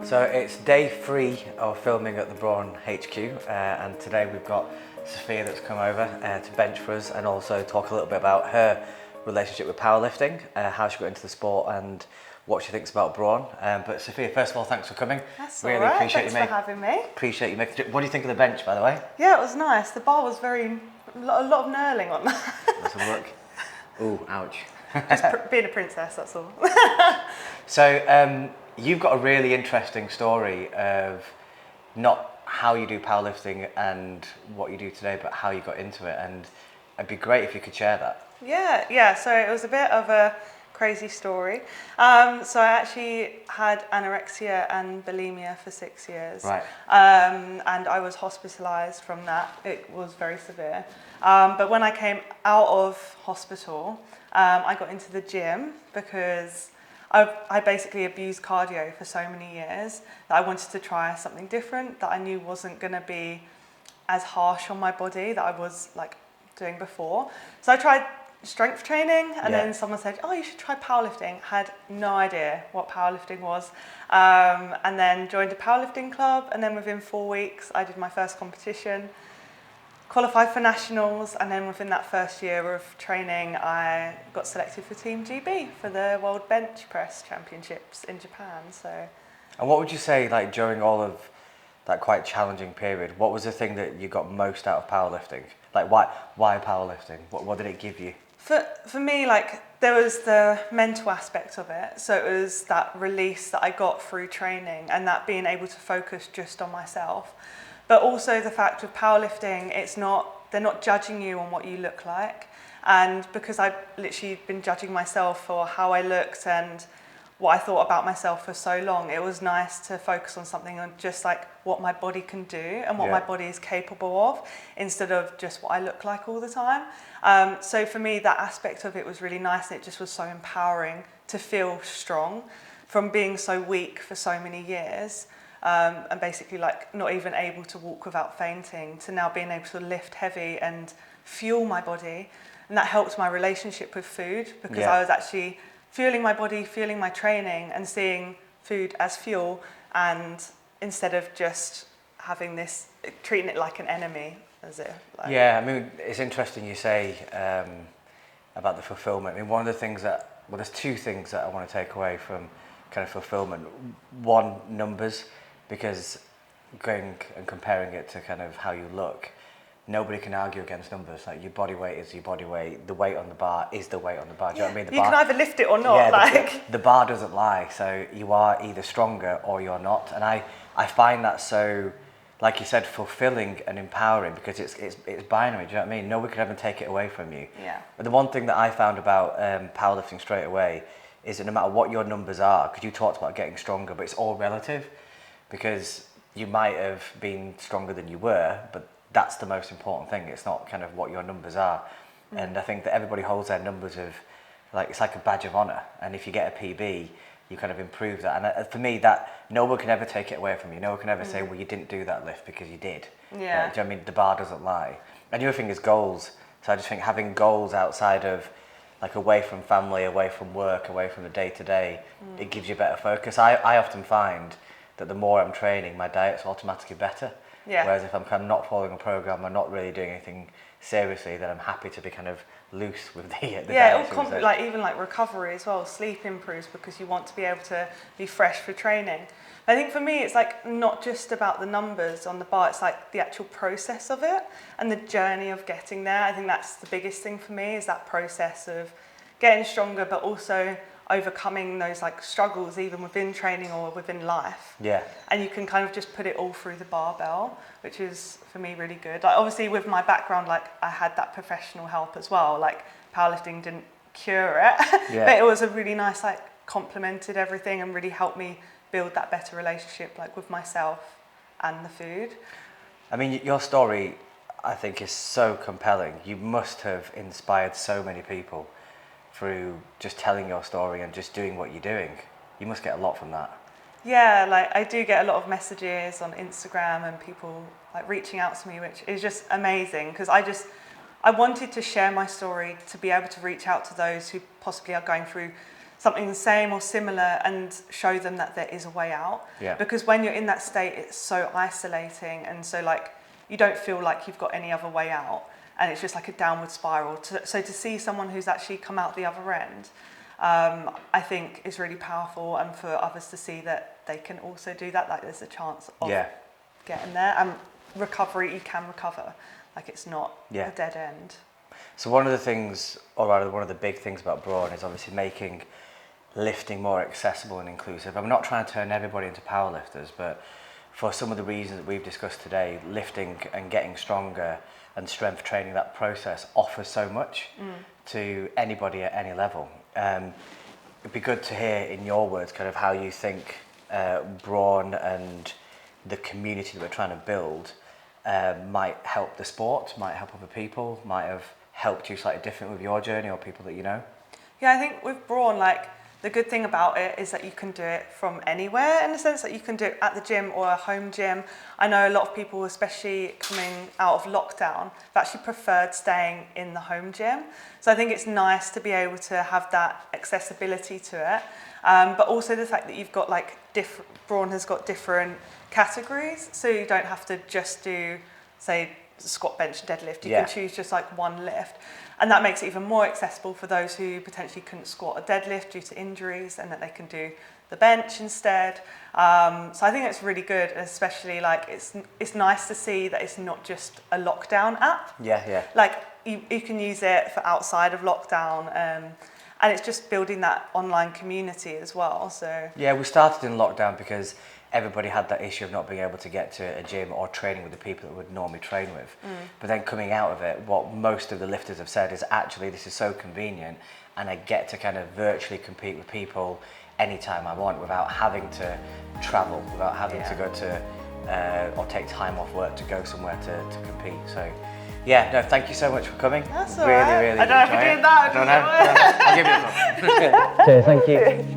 So it's day 3 of filming at the Brawn HQ, and today we've got Sophia that's come over to bench for us and also talk a little bit about her relationship with powerlifting, how she got into the sport and what she thinks about Brawn. But Sophia, first of all, thanks for coming. That's really all right. appreciate Thanks for having me. Appreciate you making it. What do you think of the bench, by the way? Yeah, it was nice. The bar was a lot of knurling on that. Let's have a look. Ooh, ouch. Just being a princess, that's all. So you've got a really interesting story of not how you do powerlifting and what you do today, but how you got into it, and it'd be great if you could share that. Yeah. So it was a bit of a crazy story. So I actually had anorexia and bulimia for 6 years. Right. And I was hospitalised from that. It was very severe. But when I came out of hospital, I got into the gym because I basically abused cardio for so many years that I wanted to try something different that I knew wasn't going to be as harsh on my body that I was like doing before. So I tried strength training, and then someone said, oh, you should try powerlifting. Had no idea what powerlifting was, and then joined a powerlifting club, and then within 4 weeks I did my first competition, qualified for nationals, and then within that first year of training I got selected for Team GB for the World Bench Press Championships in Japan. And what would you say, like, during all of that quite challenging period, what was the thing that you got most out of powerlifting? Like, why powerlifting? What did it give you? For me, like, there was the mental aspect of it. So it was that release that I got through training and that being able to focus just on myself. But also the fact with powerlifting, they're not judging you on what you look like. And because I've literally been judging myself for how I looked and what I thought about myself for so long, it was nice to focus on something on just like what my body can do and what my body is capable of, instead of just what I look like all the time. So for me, that aspect of it was really nice, and it just was so empowering to feel strong from being so weak for so many years, and basically like not even able to walk without fainting, to now being able to lift heavy and fuel my body. And that helped my relationship with food, because I was actually fueling my body, fueling my training, and seeing food as fuel, and instead of just having this, treating it like an enemy. Yeah, I mean, it's interesting you say about the fulfillment. I mean, one of the things there's two things that I want to take away from kind of fulfillment. One, numbers, because going and comparing it to kind of how you look, nobody can argue against numbers. Like, your body weight is your body weight. The weight on the bar is the weight on the bar. Do you know what I mean? You can either lift it or not. Yeah, the bar doesn't lie. So you are either stronger or you're not. And I find that so, like you said, fulfilling and empowering, because it's binary. Do you know what I mean? Nobody can ever take it away from you. Yeah. But the one thing that I found about powerlifting straight away is that no matter what your numbers are, because you talked about getting stronger, but it's all relative, because you might have been stronger than you were, but that's the most important thing. It's not kind of what your numbers are. And I think that everybody holds their numbers of, like, it's like a badge of honor. And if you get a PB, you kind of improve that. And for me, that no one can ever take it away from you. No one can ever say, well, you didn't do that lift because you did. Yeah. Do you know what I mean? The bar doesn't lie. And the other thing is goals. So I just think having goals outside of, like, away from family, away from work, away from the day-to-day, it gives you better focus. I often find that the more I'm training, my diet's automatically better. Yeah. Whereas if I'm kind of not following a program, I'm not really doing anything seriously, then I'm happy to be kind of loose with the diet. Like, even like recovery as well. Sleep improves because you want to be able to be fresh for training. I think for me, it's like not just about the numbers on the bar. It's like the actual process of it and the journey of getting there. I think that's the biggest thing for me, is that process of getting stronger, but also overcoming those like struggles even within training or within life. Yeah. And you can kind of just put it all through the barbell, which is for me really good. Like, obviously with my background, like, I had that professional help as well. Like, powerlifting didn't cure it, but it was a really nice, like, complemented everything and really helped me build that better relationship, like, with myself and the food. I mean, your story, I think, is so compelling. You must have inspired so many people through just telling your story and just doing what you're doing. You must get a lot from that. Yeah, like, I do get a lot of messages on Instagram and people like reaching out to me, which is just amazing, because I wanted to share my story to be able to reach out to those who possibly are going through something the same or similar and show them that there is a way out. Yeah. Because when you're in that state, it's so isolating, and so like you don't feel like you've got any other way out, and it's just like a downward spiral. So to see someone who's actually come out the other end, I think is really powerful, and for others to see that they can also do that, like there's a chance of getting there, and recovery, you can recover, like it's not a dead end. So one of the things, or rather one of the big things about Brawn is obviously making lifting more accessible and inclusive. I'm not trying to turn everybody into powerlifters, but for some of the reasons that we've discussed today, lifting and getting stronger and strength training, that process offers so much to anybody at any level. It'd be good to hear in your words kind of how you think Brawn and the community that we're trying to build might help the sport, might help other people, might have helped you slightly different with your journey or people that you know? Yeah, I think with Brawn, like the good thing about it is that you can do it from anywhere, in the sense that you can do it at the gym or a home gym. I know a lot of people, especially coming out of lockdown, have actually preferred staying in the home gym. So I think it's nice to be able to have that accessibility to it. But also the fact that you've got like Brawn has got different categories, so you don't have to just do, say, squat, bench, deadlift. You can choose just like one lift, and that makes it even more accessible for those who potentially couldn't squat a deadlift due to injuries, and that they can do the bench instead. So I think it's really good, especially like it's nice to see that it's not just a lockdown app. Like you can use it for outside of lockdown, and it's just building that online community as well. So we started in lockdown because everybody had that issue of not being able to get to a gym or training with the people that would normally train with. But then coming out of it, what most of the lifters have said is actually this is so convenient, and I get to kind of virtually compete with people anytime I want without having to travel, without having to go to or take time off work to go somewhere to compete. So thank you so much for coming. That's all right. Really I don't know if you're doing that. I don't know. I'll give you a call. Cheers, thank you.